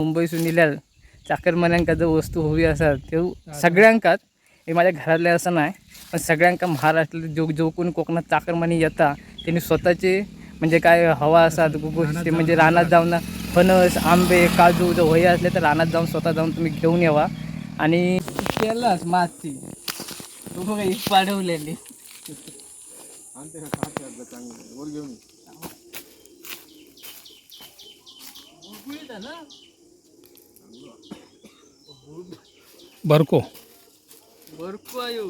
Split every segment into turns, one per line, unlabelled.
मुंबईसून इल्यार चाकरमान्यांका जर वस्तू हवी असतात ते सगळ्यांकाच, हे माझ्या घरातले असं नाही पण सगळ्यांका महाराष्ट्रात जो कोणी कोकणात चाकरमानी येता त्यांनी स्वतःचे म्हणजे काय हवा असतात ते म्हणजे रानात जाऊन फणस आंबे काजू जर वही असले तर रानात जाऊन स्वतः जाऊन तुम्ही घेऊन यावा. आणि केलाच माती तू बघा ही पाडवलेली
बरको
बरको आयो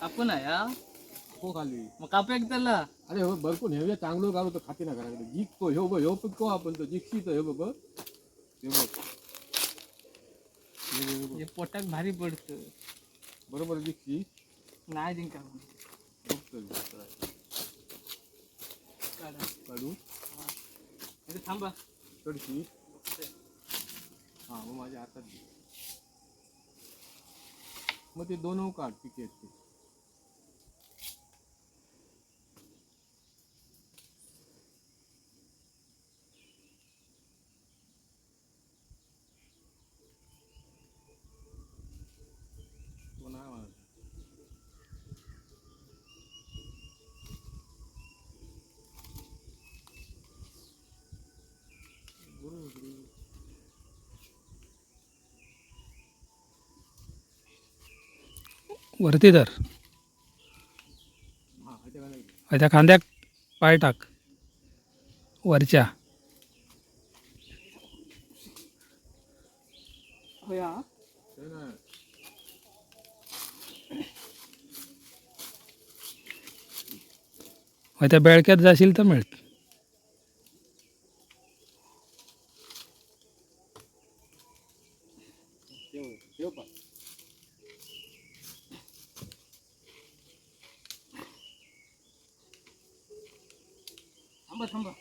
आपण आहे हा
हो खाली
मग कापू एक त्याला.
अरे हो भरपूर हे चांगलं गाव तर खाते ना घराकडे जिंकतो ह्यो पिकतो आपण तो जिंकशी तर हे बघ
हे पोटात भारी पडतं.
बरोबर जिंकशी
नाही जिंका
काढू
थांबा
कडशी. हा मग माझ्या हातात घे. मग ते दोन काढ पिके आहेत ते.
वरती धर, त्या खांद्याक पाय टाक वरच्या. त्या बेळक्यात जाशील तर मिळत.
थांबा थांबा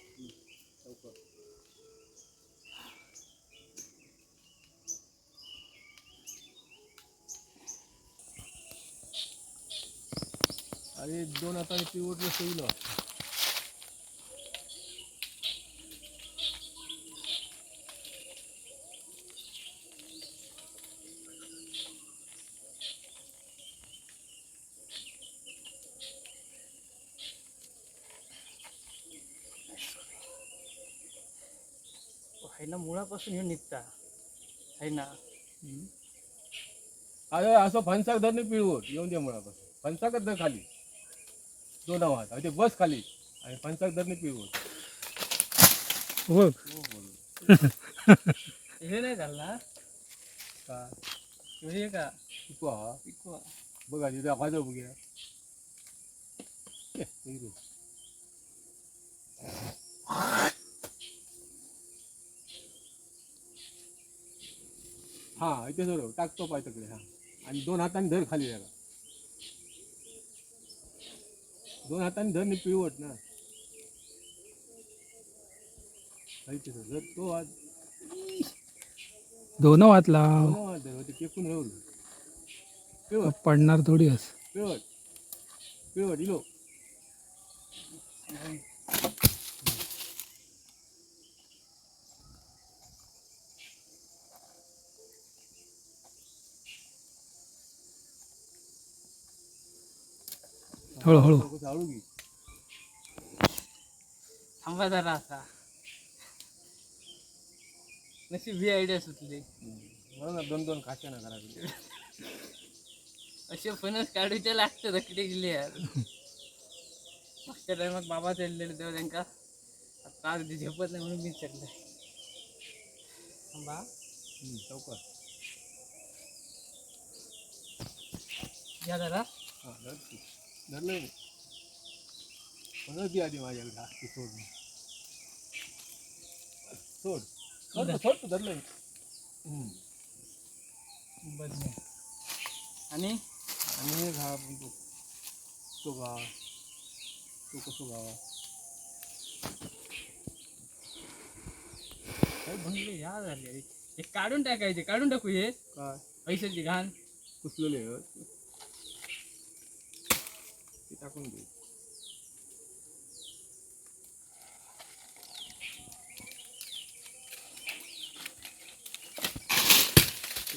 अरे दोन हाताने पिवटलं सैल
आहे ना मुळापासून हे निघता आहे ना.
अरे असं फणसाक धरणे पिळवट येऊन दे मुळापासून फणसाकच धर खाली दोन हात ते बस खाली आणि फणसाक धरणे पिळवट.
हो
हे नाही झालं
का
हे का
पिकवा
पिकवा
बघा तिथे वाजव बघूया. हा इथे धर टाकतो पाय तकडे. हा आणि दोन हाताने धर खाली जरा दोन हाताने धर नाही पिळवट ना धर तो हात
दोन हात लाव,
दोन हात धर ते टेकून राहू पिळवट
पडणार थोडी अस.
पिळवट पिळवट इलो.
हळूहळू
हळू घे.
थांबा जरा असा नशीब ही आयडिया सुचली.
ना दोन दोन खाते ना घराकडे
असे फणस काढूचे लागतं रकडे गेले यार. मागच्या टायमात बाबा चढलेले तेव्हा त्यांका त्रास झेपत नाही म्हणून मी चढले. थांबा
चौकात
घ्या जरा.
हा धरलं ती आधी माझ्याकडे हात सोड सोड सोड सोड तू धरलं.
बदले आणि
आणि घा तो गा तो कसो गा
काय म्हणले या झाले. हे काढून टाकायचे काढून टाकू हे
काय
पैशाची घाण
कुसलेले ते टाकून दे.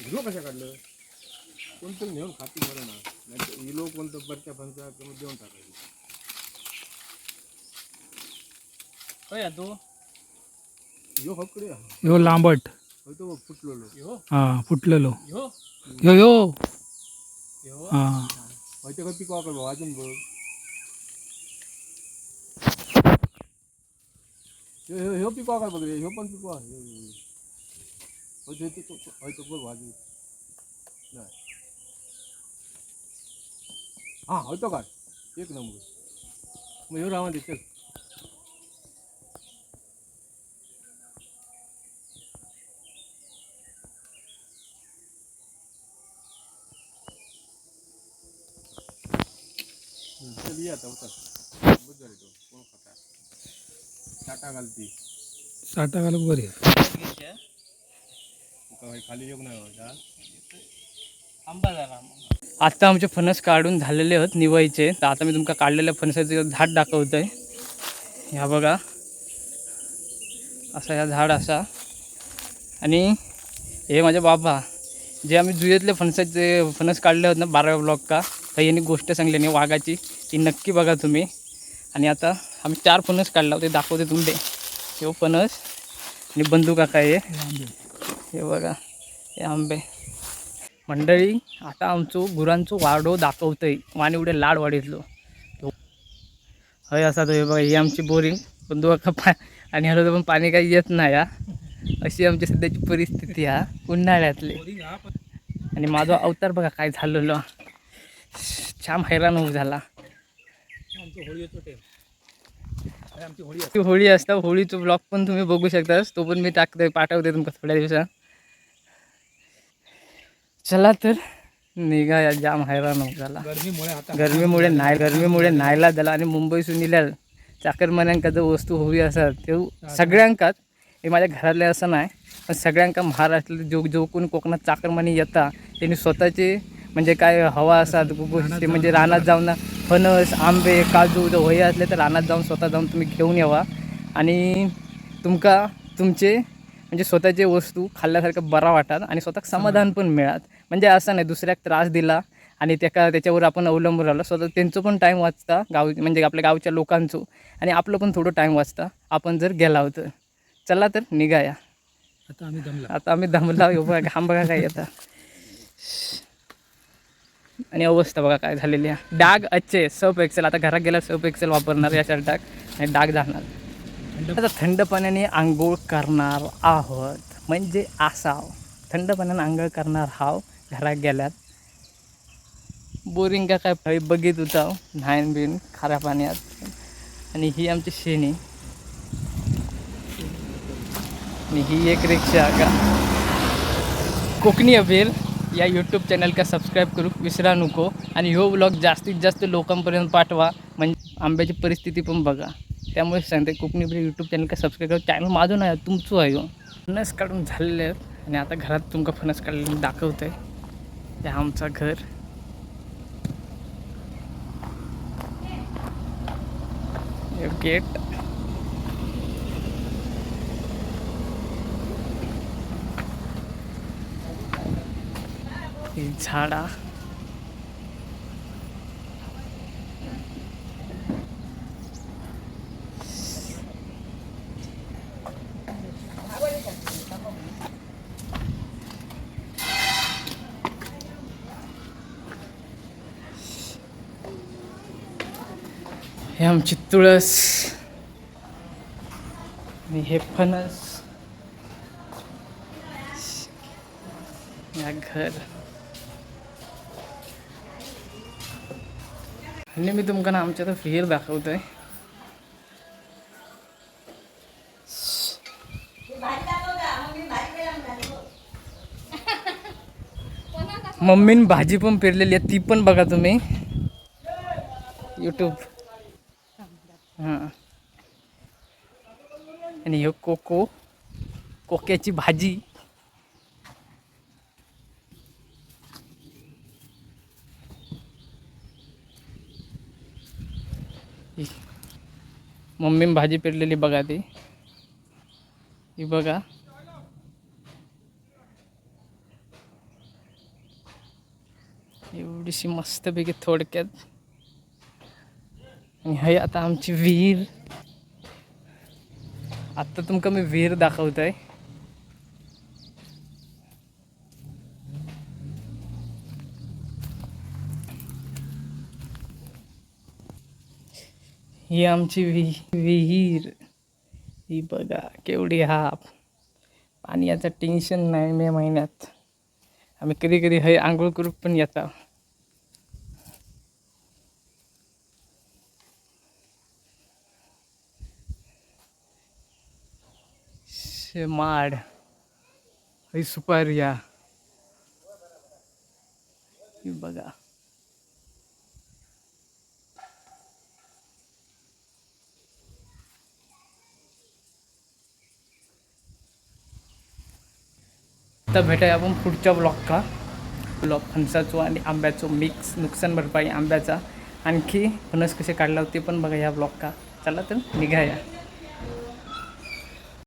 हिरो कशा काढलं कोणतरी नेऊन खाती बरं ना नाही हिलो कोणतं बरच्या फणसा करून देऊन टाकायची
होय तू
ह्यो हकडे
ह्यो लांबट
तो फुटलेलो
ह्यो
हा फुटलेलो
ह्यो
ह्यो ह्यो
ह्यो
हा
माहिती का पिकवा कर अजून बघ ह्यो पिकवा कर बघ ह्यो पण पिकवा तो बघ वाजू नाही हा होतो का एक नंबर मग ह्यो राहा दे चल चल ये आता उतर बघ झाले तो कोण खाता टाटा घालती
साठा घालूक बरी
खाली येऊ नाही व्हायचा
आता आमचे फणस काढून झालेले आहेत निवायचे तर आता मी तुमका काढलेल्या फणसाचे झाड दाखवतोय ह्या बघा असा ह्या झाड असा आणि हे माझे बाबा जे आम्ही जुयतले फणसाचे फणस काढले होते ना 12व्या ब्लॉक का तर यांनी गोष्ट सांगली नाही वाघाची ती नक्की बघा तुम्ही आणि आता आम्ही 4 फणस काढला होते दाखवते तुमचे हे फणस आणि बंधू काका हे बघा हे आंबे मंडळी आता आमचं गुरांचं वाडो दाखवतंय वाणी एवढे लाड वाढितलो हय असा तो हे बघा ही आमची बोरिंग बंधू काका आणि ह्याला पण पाणी काही येत नाही हा अशी आमची सध्याची परिस्थिती हा उन्हाळ्यातली आणि माझा अवतार बघा काय झालेलं छान हैराण होऊ झाला होळी असता होळीचा ब्लॉग पण तुम्ही बघू शकता तो पण मी टाकतोय पाठवते तुमका थोड्या दिवसात चला तर निघा या जाम हैराण होऊ झाला गरमीमुळे न्हायला झाला आणि मुंबईसून इल्या चाकरमान्यांका जर वस्तू हवी असतात ते सगळ्यांकाच हे माझ्या घरातले असं नाही पण सगळ्यांका महाराष्ट्रातले जो कोणी कोकणात चाकरमानी येता त्यांनी स्वतःचे म्हणजे काय हवा असतात गोष्टी म्हणजे रानात जाऊन फणस आंबे काजू जर वही असले तर रानात जाऊन स्वतः जाऊन तुम्ही घेऊन यावा आणि तुमका तुमचे म्हणजे स्वतःचे वस्तू खाल्ल्यासारखं बरा वाटतात आणि स्वतः समाधान पण मिळत म्हणजे असं नाही दुसऱ्याक त्रास दिला आणि त्याच्यावर आपण अवलंबून राहिलो स्वतः त्यांचं पण टाईम वाचता म्हणजे आपल्या गावच्या लोकांचं आणि आपलं पण थोडं टाईम वाचता आपण जर गेला होतं चला तर निघाया आता आम्ही दमला बघा घाम बघा काय येतात आणि अवस्था बघा काय झालेली आहे डाग अच्छे सर्फ एक्सेल आता घरात गेला सर्फ एक्सेल वापरणार या शर्टाक आणि डाग जाणार आता थंड पाण्याने आंघोळ करणार आहोत म्हणजे असाव थंड पाण्याने आंघोळ करणार हाव घरात गेल्यात बोरिंग का काय बघित होता न्हायन बिन खाऱ्या पाण्यात आणि ही आमची शेणी आणि ही एक रिक्षा का कोकणी अबीर या यूट्यूब चॅनल का सबस्क्राईब करू विसरा नको आणि ह्यो ब्लॉग जास्तीत जास्त लोकांपर्यंत पाठवा म्हणजे आंब्याची परिस्थिती पण बघा त्यामुळे सांगते कोकणी अबीर यूट्यूब चॅनल का सबस्क्राईब करू चॅनल माझं नाही तुमचं आहे फणस काढून झालेले आहेत आणि आता घरात तुमका फणस काढलेलं दाखवतं आहे हे आमचं घर गेट ही झाडा हे आमची तुळस आणि हे फणस या घर आणि मी तुमका ना आमच्या तर फिर दाखवतोय मम्मीन भाजी पण पेरलेली आहे ती पण बघा तुम्ही यूट्यूब हां आणि हे कोक्याची भाजी मम्मीने भाजी पेरलेली बघा ती ही बघा एवढीशी मस्तपैकी थोडक्यात. आणि हे आता आमची विहीर. आत्ता तुमका मी विहीर दाखवतोय. ही आमची विहीर. ही बघा केवढी पाण्याचं टेन्शन नाही. मे महिन्यात आम्ही कधी कधी हे आंघोळ करू पण येता. माड ही सुपारिया. ही बघा आता भेटाय आपण पुढच्या ब्लॉगचा. ब्लॉग फणसाचो आणि आंब्याचो मिक्स नुकसान भरपाई आंब्याचा. आणखी फणस कसे काढला ते पण बघा या ब्लॉगचा. चला तर निघाया.